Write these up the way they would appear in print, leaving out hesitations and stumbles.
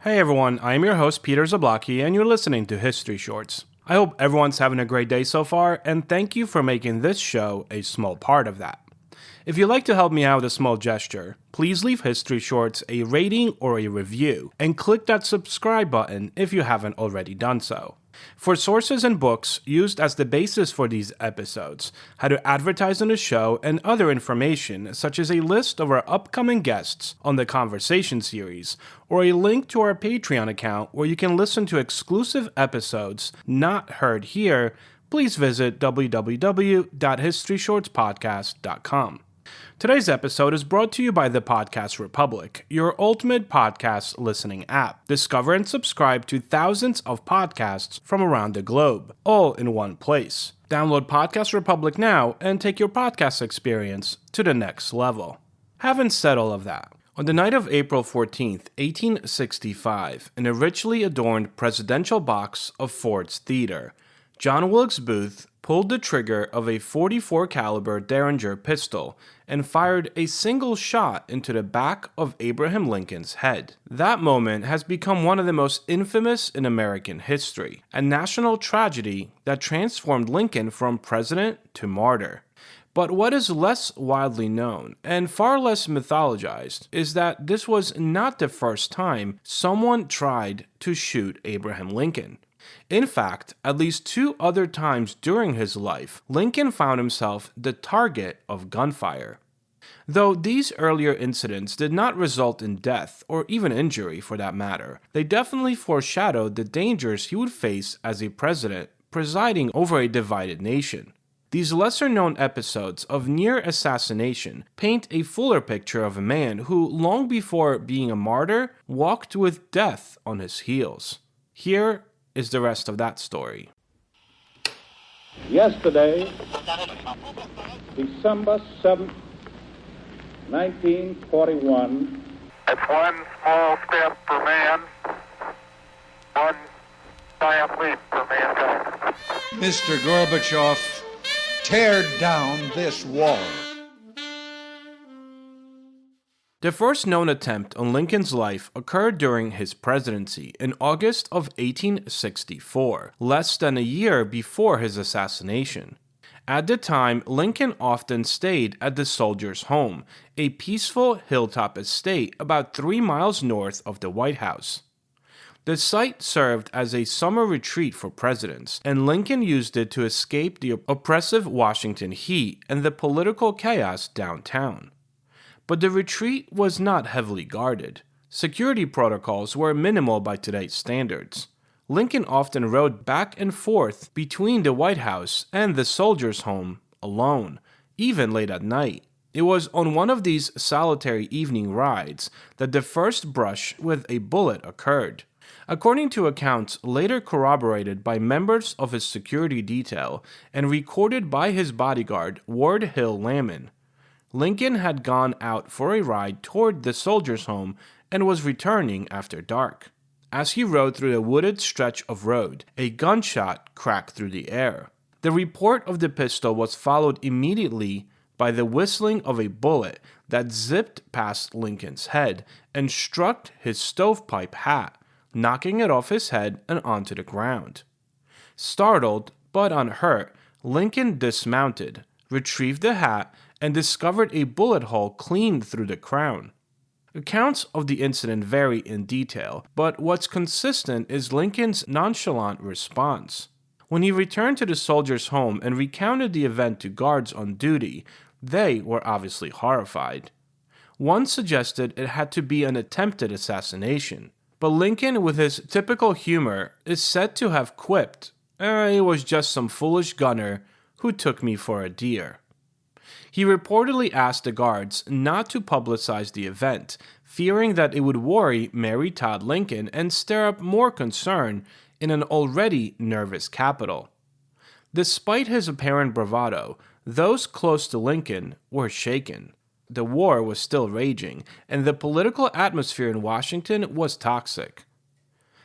Hey everyone, I am your host Peter Zablocki and you're listening to History Shorts. I hope everyone's having a great day so far and thank you for making this show a small part of that. If you'd like to help me out with a small gesture, please leave History Shorts a rating or a review and click that subscribe button if you haven't already done so. For sources and books used as the basis for these episodes, how to advertise on the show, and other information such as a list of our upcoming guests on the Conversation series, or a link to our Patreon account where you can listen to exclusive episodes not heard here, please visit www.historyshortspodcast.com. Today's episode is brought to you by the Podcast Republic, your ultimate podcast listening app. Discover and subscribe to thousands of podcasts from around the globe, all in one place. Download Podcast Republic now and take your podcast experience to the next level. Having said all of that, on the night of April 14th, 1865, in a richly adorned presidential box of Ford's Theater, John Wilkes Booth pulled the trigger of a .44 caliber Derringer pistol and fired a single shot into the back of Abraham Lincoln's head. That moment has become one of the most infamous in American history, a national tragedy that transformed Lincoln from president to martyr. But what is less widely known, and far less mythologized, is that this was not the first time someone tried to shoot Abraham Lincoln. In fact, at least 2 other times during his life, Lincoln found himself the target of gunfire. Though these earlier incidents did not result in death, or even injury for that matter, they definitely foreshadowed the dangers he would face as a president presiding over a divided nation. These lesser-known episodes of near assassination paint a fuller picture of a man who, long before being a martyr, walked with death on his heels. Here is the rest of that story. Yesterday, December 7th, 1941. It's one small step for man, one giant leap for mankind. Mr. Gorbachev, tear down this wall. The first known attempt on Lincoln's life occurred during his presidency in August of 1864, less than a year before his assassination. At the time, Lincoln often stayed at the Soldiers' Home, a peaceful hilltop estate about 3 miles north of the White House. The site served as a summer retreat for presidents, and Lincoln used it to escape the oppressive Washington heat and the political chaos downtown. But the retreat was not heavily guarded. Security protocols were minimal by today's standards. Lincoln often rode back and forth between the White House and the Soldiers' Home alone, even late at night. It was on one of these solitary evening rides that the first brush with a bullet occurred. According to accounts later corroborated by members of his security detail and recorded by his bodyguard, Ward Hill Lamon, Lincoln had gone out for a ride toward the Soldiers' Home and was returning after dark. As he rode through a wooded stretch of road, a gunshot cracked through the air. The report of the pistol was followed immediately by the whistling of a bullet that zipped past Lincoln's head and struck his stovepipe hat, knocking it off his head and onto the ground. Startled, but unhurt, Lincoln dismounted, retrieved the hat, and discovered a bullet hole clean through the crown. Accounts of the incident vary in detail, but what's consistent is Lincoln's nonchalant response. When he returned to the Soldiers' Home and recounted the event to guards on duty, they were obviously horrified. One suggested it had to be an attempted assassination, but Lincoln, with his typical humor, is said to have quipped, "It was just some foolish gunner who took me for a deer." He reportedly asked the guards not to publicize the event, fearing that it would worry Mary Todd Lincoln and stir up more concern in an already nervous Capitol. Despite his apparent bravado, those close to Lincoln were shaken. The war was still raging, and the political atmosphere in Washington was toxic.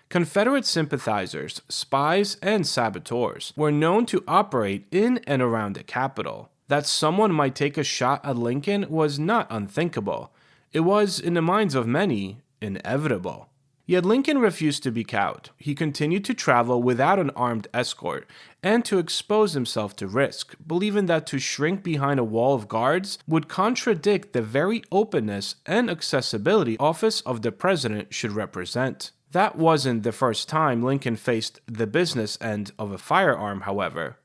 Confederate sympathizers, spies, and saboteurs were known to operate in and around the Capitol. That someone might take a shot at Lincoln was not unthinkable. It was, in the minds of many, inevitable. Yet Lincoln refused to be cowed. He continued to travel without an armed escort and to expose himself to risk, believing that to shrink behind a wall of guards would contradict the very openness and accessibility office of the president should represent. That wasn't the first time Lincoln faced the business end of a firearm, however.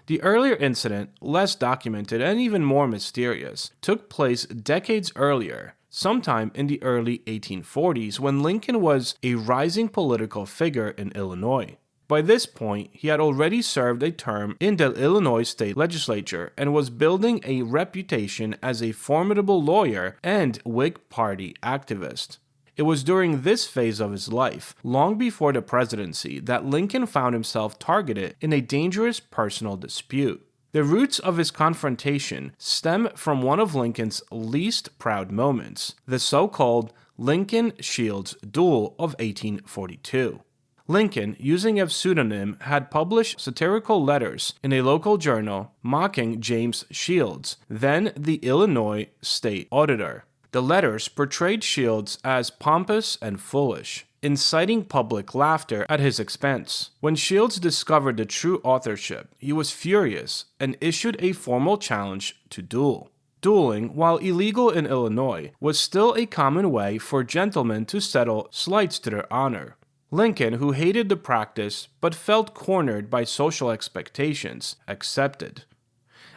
The earlier incident, less documented and even more mysterious, took place decades earlier, sometime in the early 1840s, when Lincoln was a rising political figure in Illinois. By this point, he had already served a term in the Illinois state legislature and was building a reputation as a formidable lawyer and Whig Party activist. It was during this phase of his life, long before the presidency, that Lincoln found himself targeted in a dangerous personal dispute. The roots of his confrontation stem from one of Lincoln's least proud moments, the so-called Lincoln-Shields duel of 1842. Lincoln, using a pseudonym, had published satirical letters in a local journal mocking James Shields, then the Illinois state auditor. The letters portrayed Shields as pompous and foolish, inciting public laughter at his expense. When Shields discovered the true authorship, he was furious and issued a formal challenge to duel. Dueling, while illegal in Illinois, was still a common way for gentlemen to settle slights to their honor. Lincoln, who hated the practice but felt cornered by social expectations, accepted.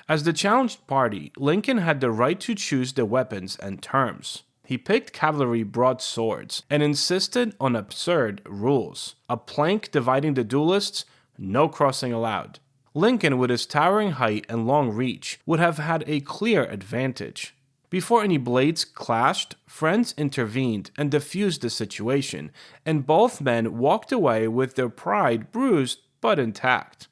As the challenged party, Lincoln had the right to choose the weapons and terms. He picked cavalry broadswords and insisted on absurd rules. A plank dividing the duelists, no crossing allowed. Lincoln, with his towering height and long reach, would have had a clear advantage. Before any blades clashed, friends intervened and diffused the situation, and both men walked away with their pride bruised but intact.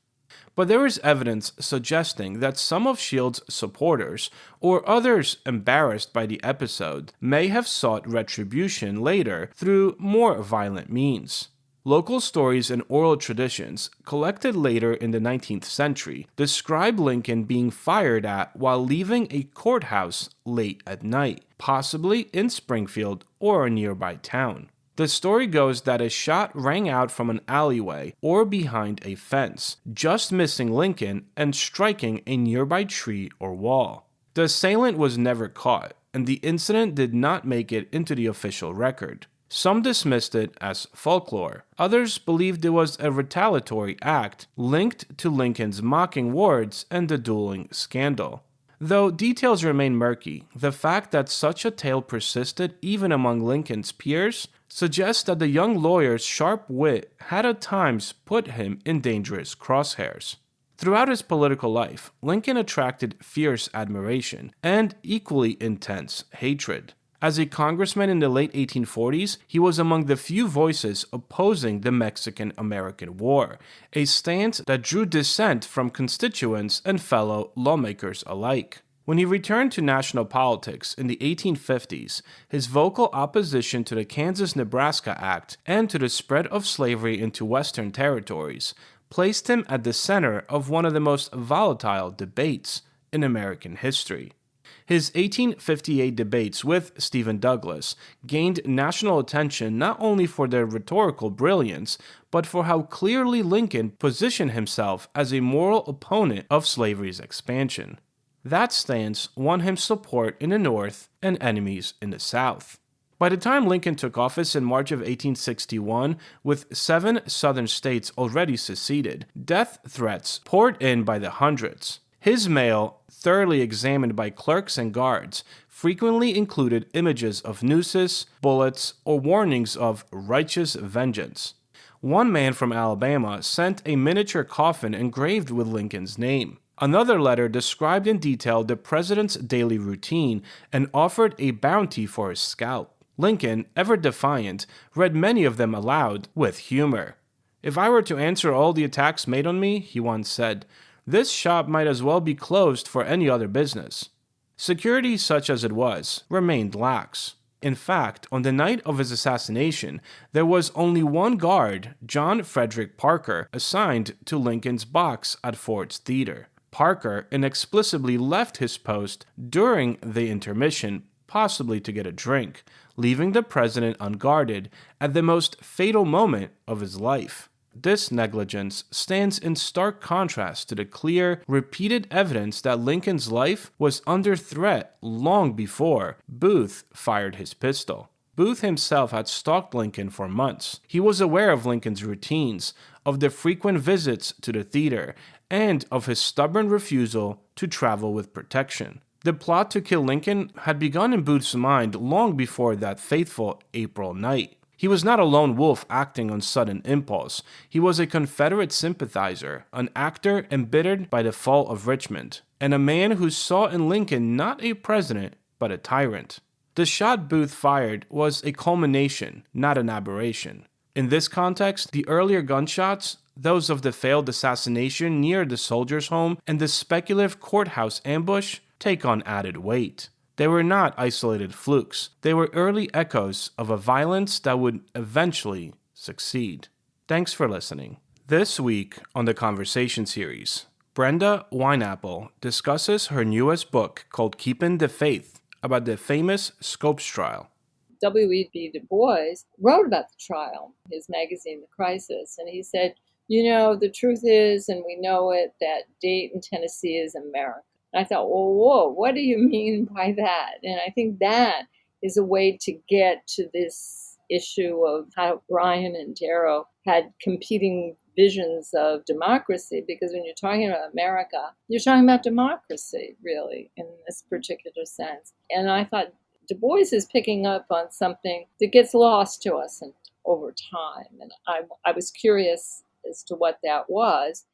But there is evidence suggesting that some of Shields' supporters, or others embarrassed by the episode, may have sought retribution later through more violent means. Local stories and oral traditions, collected later in the 19th century, describe Lincoln being fired at while leaving a courthouse late at night, possibly in Springfield or a nearby town. The story goes that a shot rang out from an alleyway or behind a fence, just missing Lincoln and striking a nearby tree or wall. The assailant was never caught, and the incident did not make it into the official record. Some dismissed it as folklore. Others believed it was a retaliatory act linked to Lincoln's mocking words and the dueling scandal. Though details remain murky, the fact that such a tale persisted even among Lincoln's peers suggests that the young lawyer's sharp wit had at times put him in dangerous crosshairs. Throughout his political life, Lincoln attracted fierce admiration and equally intense hatred. As a congressman in the late 1840s, he was among the few voices opposing the Mexican-American War, a stance that drew dissent from constituents and fellow lawmakers alike. When he returned to national politics in the 1850s, his vocal opposition to the Kansas-Nebraska Act and to the spread of slavery into Western territories placed him at the center of one of the most volatile debates in American history. His 1858 debates with Stephen Douglas gained national attention not only for their rhetorical brilliance, but for how clearly Lincoln positioned himself as a moral opponent of slavery's expansion. That stance won him support in the North and enemies in the South. By the time Lincoln took office in March of 1861, with 7 southern states already seceded, death threats poured in by the hundreds. His mail, thoroughly examined by clerks and guards, frequently included images of nooses, bullets, or warnings of righteous vengeance. One man from Alabama sent a miniature coffin engraved with Lincoln's name. Another letter described in detail the president's daily routine and offered a bounty for his scalp. Lincoln, ever defiant, read many of them aloud with humor. "If I were to answer all the attacks made on me," he once said, "this shop might as well be closed for any other business." Security, such as it was, remained lax. In fact, on the night of his assassination, there was only one guard, John Frederick Parker, assigned to Lincoln's box at Ford's Theater. Parker inexplicably left his post during the intermission, possibly to get a drink, leaving the president unguarded at the most fatal moment of his life. This negligence stands in stark contrast to the clear, repeated evidence that Lincoln's life was under threat long before Booth fired his pistol. Booth himself had stalked Lincoln for months. He was aware of Lincoln's routines, of the frequent visits to the theater, and of his stubborn refusal to travel with protection. The plot to kill Lincoln had begun in Booth's mind long before that fateful April night. He was not a lone wolf acting on sudden impulse. He was a Confederate sympathizer, an actor embittered by the fall of Richmond, and a man who saw in Lincoln not a president, but a tyrant. The shot Booth fired was a culmination, not an aberration. In this context, the earlier gunshots, those of the failed assassination near the soldier's home and the speculative courthouse ambush, take on added weight. They were not isolated flukes. They were early echoes of a violence that would eventually succeed. Thanks for listening. This week on the Conversation series, Brenda Wineapple discusses her newest book called Keepin' the Faith about the famous Scopes trial. W.E.B. Du Bois wrote about the trial, his magazine, The Crisis, and he said, the truth is, and we know it, that Dayton, Tennessee is America. And I thought, whoa, what do you mean by that? And I think that is a way to get to this issue of how Brian and Darrow had competing visions of democracy, because when you're talking about America, you're talking about democracy, really, in this particular sense. And I thought Du Bois is picking up on something that gets lost to us over time. And I was curious as to what that was.